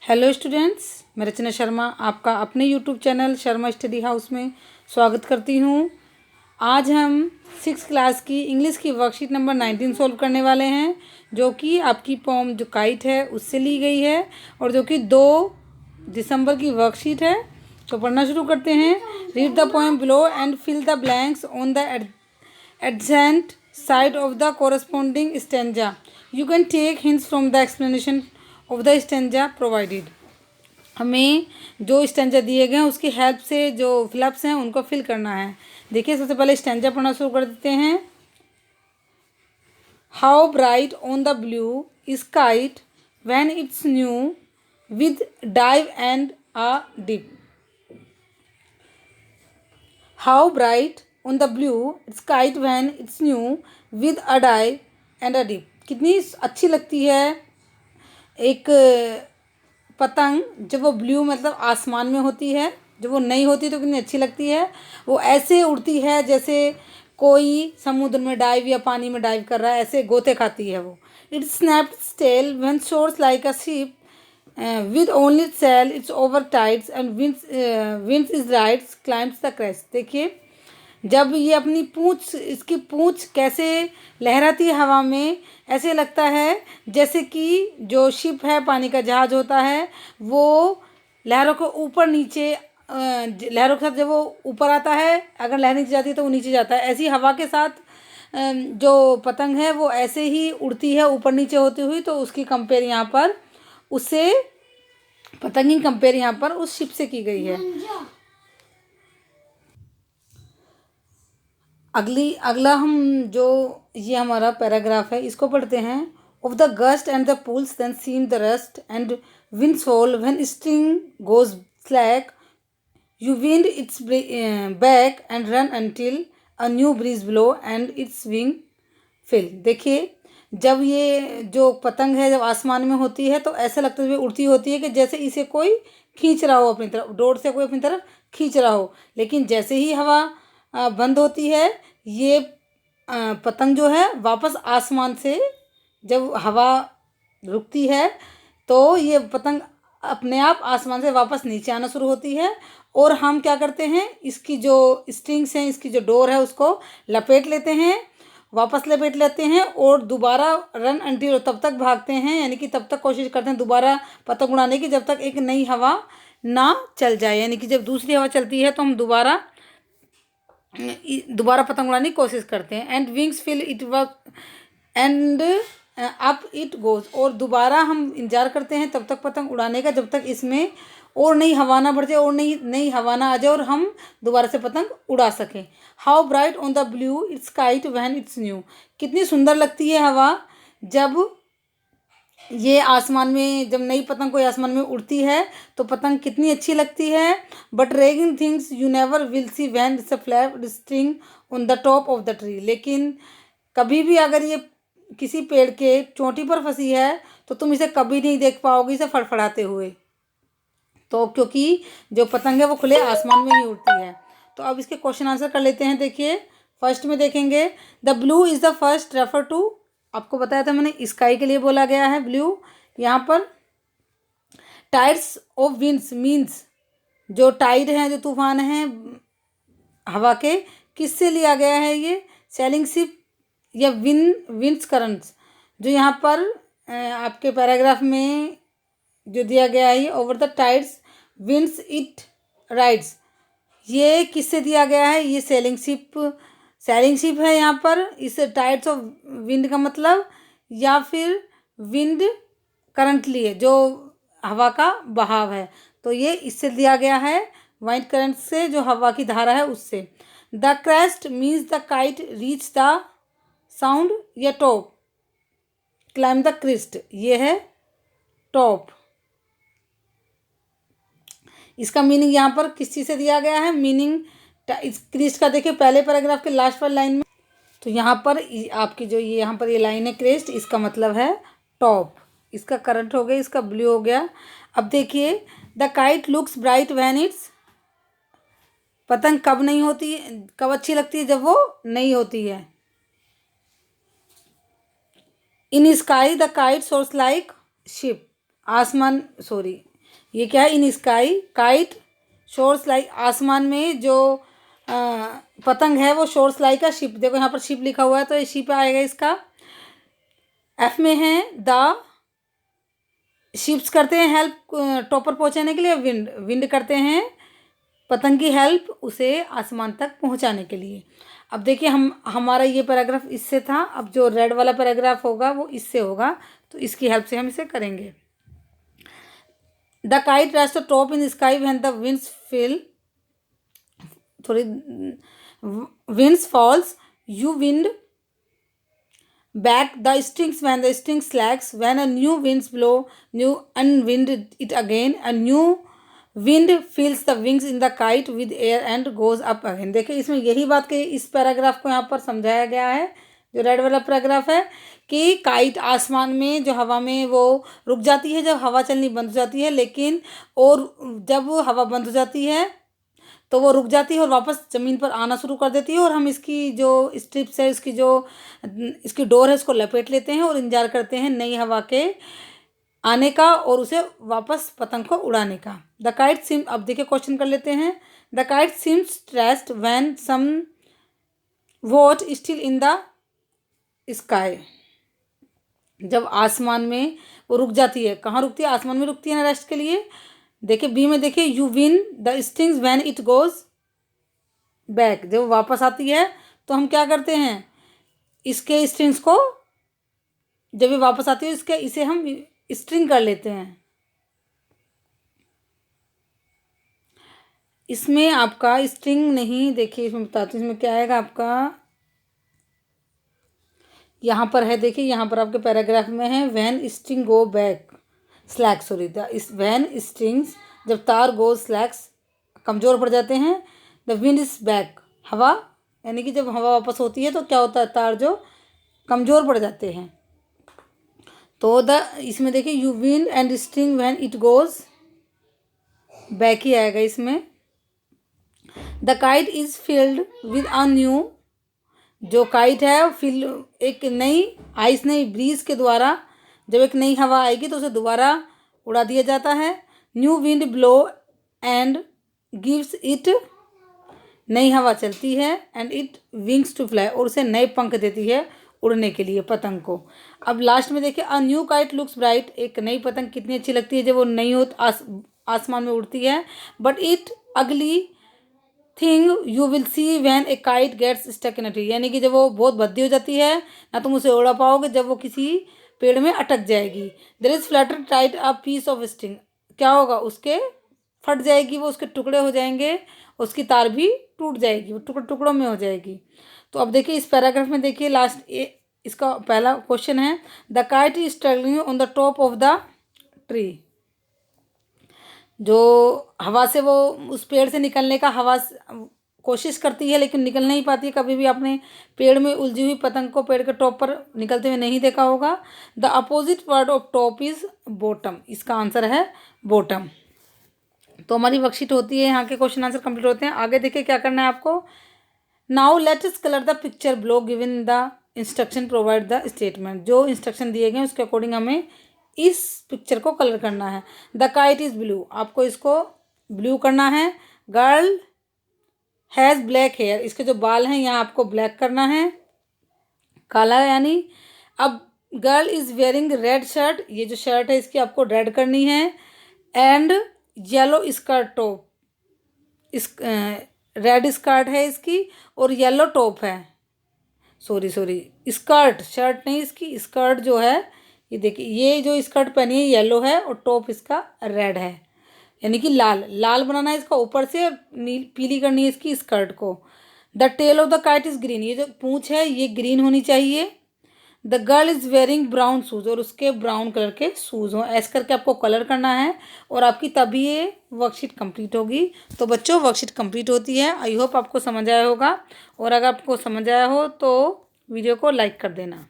Hello students, मैं रचना शर्मा आपका अपने YouTube channel Sharma study house में स्वागत करती हूँ। आज हम 6 क्लास की इंग्लिश की वर्कशीट नंबर 19 सॉल्व करने वाले हैं, जो कि आपकी पोम जो काइट है उससे ली गई है और जो कि 2 दिसंबर की वर्कशीट है। तो पढ़ना शुरू करते हैं। Read the poem below and fill the blanks on the adjacent side of the corresponding stanza. You can take hints from the explanation of the stanza provided. हमें जो स्टेंजा दिए गए हैं उसकी हेल्प से जो फिलअप्स हैं उनको फिल करना है। देखिए, सबसे पहले स्टेंजा पढ़ना शुरू कर देते हैं। How bright on the blue is kite when it's new with dive and a dip. How bright on the blue it's kite when it's new with a dive and a dip. कितनी अच्छी लगती है एक पतंग जब वो blue मतलब आसमान में होती है, जब वो नई होती है तो कितनी अच्छी लगती है। वो ऐसे उड़ती है जैसे कोई समुद्र में डाइव या पानी में डाइव कर रहा है, ऐसे गोते खाती है वो। It snapped tail when soars like a ship with only its sail it's over tides and winds is right climbs the crest। देखिए, जब ये अपनी पूँछ, इसकी पूँछ कैसे लहराती है हवा में, ऐसे लगता है जैसे कि जो शिप है, पानी का जहाज होता है, वो लहरों को ऊपर नीचे लहरों के साथ जब वो ऊपर आता है, अगर लहर नीचे जाती है तो वो नीचे जाता है। ऐसी हवा के साथ जो पतंग है वो ऐसे ही उड़ती है ऊपर नीचे होती हुई। तो उसकी कंपेयर यहाँ पर उससे पतंग की कंपेयर यहाँ पर उस शिप से की गई है। अगला हम जो ये हमारा पैराग्राफ है इसको पढ़ते हैं। Of the gust and the pulls then seem the rust and winds fall when string goes slack you wind its back and run until a new breeze blow and its wing fill. देखिए, जब ये जो पतंग है जब आसमान में होती है तो ऐसा लगता है उड़ती होती है कि जैसे इसे कोई खींच रहा हो अपनी तरफ, डोर से कोई अपनी तरफ खींच रहा हो। लेकिन जैसे ही हवा बंद होती है, ये पतंग जो है वापस आसमान से, जब हवा रुकती है तो ये पतंग अपने आप आसमान से वापस नीचे आना शुरू होती है। और हम क्या करते हैं, इसकी जो स्ट्रिंग्स हैं, इसकी जो डोर है उसको लपेट लेते हैं, वापस लपेट लेते हैं और दोबारा रन अंटिल, तब तक भागते हैं, यानी कि तब तक कोशिश करते हैं दोबारा पतंग उड़ाने की जब तक एक नई हवा ना चल जाए। यानी कि जब दूसरी हवा चलती है तो हम दोबारा पतंग उड़ाने की कोशिश करते हैं। And wings fill it work and up it goes. और दोबारा हम इंतजार करते हैं तब तक पतंग उड़ाने का जब तक इसमें और नई हवा ना बढ़ जाए और नई हवा ना आ जाए और हम दोबारा से पतंग उड़ा सकें। How bright on the blue it's kite when it's new. कितनी सुंदर लगती है हवा जब ये आसमान में, जब नई पतंग कोई आसमान में उड़ती है तो पतंग कितनी अच्छी लगती है। But raging things you never will see when it's a flap string on the top of the tree. लेकिन कभी भी अगर ये किसी पेड़ के चोटी पर फंसी है तो तुम इसे कभी नहीं देख पाओगे इसे फड़फड़ाते हुए, तो क्योंकि जो पतंग है वो खुले आसमान में ही उड़ती है। तो अब इसके क्वेश्चन आंसर कर लेते हैं। देखिए, फर्स्ट में देखेंगे, the blue is the first refer to. आपको बताया था मैंने, स्काई के लिए बोला गया है ब्लू। यहाँ पर टाइड्स ऑफ विंड्स मीन्स जो टाइड हैं, जो तूफान हैं हवा के, किससे लिया गया है ये, सेलिंग शिप या विंड्स करंट्स। जो यहाँ पर आपके पैराग्राफ में जो दिया गया है, over the tides winds it rides, ये किससे दिया गया है, ये सेलिंग शिप है यहाँ पर। इस टाइड्स ऑफ विंड का मतलब, या फिर विंड करंटली है जो हवा का बहाव है, तो ये इससे दिया गया है, वाइंड करंट से, जो हवा की धारा है उससे। The crest means the kite reach the sound या टॉप, क्लाइम द क्रिस्ट, ये है टॉप। इसका मीनिंग यहाँ पर किस चीज़ से दिया गया है, मीनिंग इस क्रिस्ट का देखिए पहले पैराग्राफ के लास्ट वाली लाइन में। तो यहाँ पर आपकी जो ये यहाँ पर ये लाइन है क्रिस्ट, इसका मतलब है टॉप। इसका करंट हो गया, इसका ब्लू हो गया। अब देखिए, the kite looks bright when it's, पतंग कब नहीं होती, कब अच्छी लगती है, जब वो नहीं होती है। इन sky the kite source like ship, आसमान, सॉरी, ये क्या है, इन स्काई काइट शोर्स लाइक, आसमान में जो पतंग है वो शोर्स लाइक का शिप, देखो यहाँ पर शिप लिखा हुआ है तो ये शिप आएगा इसका। एफ में है द शिप्स करते हैं हेल्प टॉपर पहुंचाने के लिए, विंड विंड करते हैं पतंग की हेल्प उसे आसमान तक पहुंचाने के लिए। अब देखिए हमारा ये पैराग्राफ इससे था, अब जो रेड वाला पैराग्राफ होगा वो इससे होगा, तो इसकी हेल्प से हम इसे करेंगे। The kite rest top in sky when the winds feel थोड़ी winds falls, you wind back the strings when the string slacks, when a new winds blow, new unwind it again, a new wind fills the wings in the kite with air and goes up again। देखिए इसमें यही बात कही, इस paragraph को यहाँ पर समझाया गया है जो रेड वाला पैराग्राफ है कि काइट आसमान में जो हवा में वो रुक जाती है जब हवा चलनी बंद हो जाती है, लेकिन और जब हवा बंद हो जाती है तो वो रुक जाती है और वापस ज़मीन पर आना शुरू कर देती है, और हम इसकी जो स्ट्रिप्स है इसकी डोर है उसको लपेट लेते हैं और इंतजार करते हैं नई हवा के आने का और उसे वापस पतंग को उड़ाने का। द काइट सिम, अब देखिए क्वेश्चन कर लेते हैं। The kite seems stressed when some what still in the sky, जब आसमान में वो रुक जाती है, कहाँ रुकती है, आसमान में रुकती है ना रेस्ट के लिए। देखिए बी में देखिए you win the stings when it goes back, जब वापस आती है तो हम क्या करते हैं, इसके स्ट्रिंग्स को जब ये वापस आती है इसे हम स्ट्रिंग कर लेते हैं। इसमें आपका स्ट्रिंग नहीं, देखिए इसमें बताती हूँ इसमें क्या आएगा आपका, यहाँ पर है देखिए, यहाँ पर आपके पैराग्राफ में है when string go back slack, sorry when strings, जब तार गो स्लैक्स कमज़ोर पड़ जाते हैं, द विंड इज बैक, हवा यानी कि जब हवा वापस होती है तो क्या होता है, तार जो कमज़ोर पड़ जाते हैं। तो इसमें देखिए you wind and string when it goes back ही आएगा इसमें। The kite is filled with a new, जो काइट है फिल एक नई आइस नई ब्रीज के द्वारा, जब एक नई हवा आएगी तो उसे दोबारा उड़ा दिया जाता है। New wind blow and gives it, नई हवा चलती है, and it wings to fly, और उसे नए पंख देती है उड़ने के लिए पतंग को। अब लास्ट में देखिए a new kite looks bright, एक नई पतंग कितनी अच्छी लगती है जब वो नई हो आसमान में उड़ती है। बट इट अगली thing you will see when a kite gets stuck in a tree, यानी कि जब वो बहुत भद्दी हो जाती है ना तुम उसे उड़ा पाओगे जब वो किसी पेड़ में अटक जाएगी। There is flutter tight a piece of string, क्या होगा, उसके फट जाएगी, वो उसके टुकड़े हो जाएंगे, उसकी तार भी टूट जाएगी, वो टुकड़ों में हो जाएगी। तो अब देखिए इस पैराग्राफ में देखिए लास्ट इसका पहला क्वेश्चन है the kite is struggling on the top of the tree, जो हवा से वो उस पेड़ से निकलने का हवा कोशिश करती है लेकिन निकल नहीं पाती है। कभी भी आपने पेड़ में उलझी हुई पतंग को पेड़ के टॉप पर निकलते हुए नहीं देखा होगा। The opposite word of top is bottom, इसका आंसर है बॉटम। तो हमारी वर्कशीट होती है, यहाँ के क्वेश्चन आंसर कंप्लीट होते हैं। आगे देखिए क्या करना है आपको। Now let us colour the picture below given the instruction provide the statement, जो इंस्ट्रक्शन दिए गए उसके अकॉर्डिंग हमें इस पिक्चर को कलर करना है। द काइट इज ब्लू, आपको इसको ब्लू करना है। गर्ल हैज़ ब्लैक हेयर, इसके जो बाल हैं यहाँ आपको ब्लैक करना है, काला यानी। अब girl is wearing red shirt, ये जो शर्ट है इसकी आपको रेड करनी है। एंड येलो स्कर्ट टॉप, इस रेड स्कर्ट है इसकी और येलो टॉप है, सॉरी स्कर्ट, शर्ट नहीं इसकी स्कर्ट जो है, ये देखिए ये जो स्कर्ट पहनी है येलो है और टॉप इसका रेड है, यानी कि लाल बनाना है इसका ऊपर से, और पीली करनी है इसकी स्कर्ट को। The tail of the kite is green, ये जो पूंछ है ये ग्रीन होनी चाहिए। The girl is wearing brown shoes, और उसके ब्राउन कलर के शूज हों, ऐसे करके आपको कलर करना है और आपकी तभी ये वर्कशीट कंप्लीट होगी। तो बच्चों वर्कशीट कंप्लीट होती है। आई होप आपको समझ आया होगा, और अगर आपको समझ आया हो तो वीडियो को लाइक कर देना।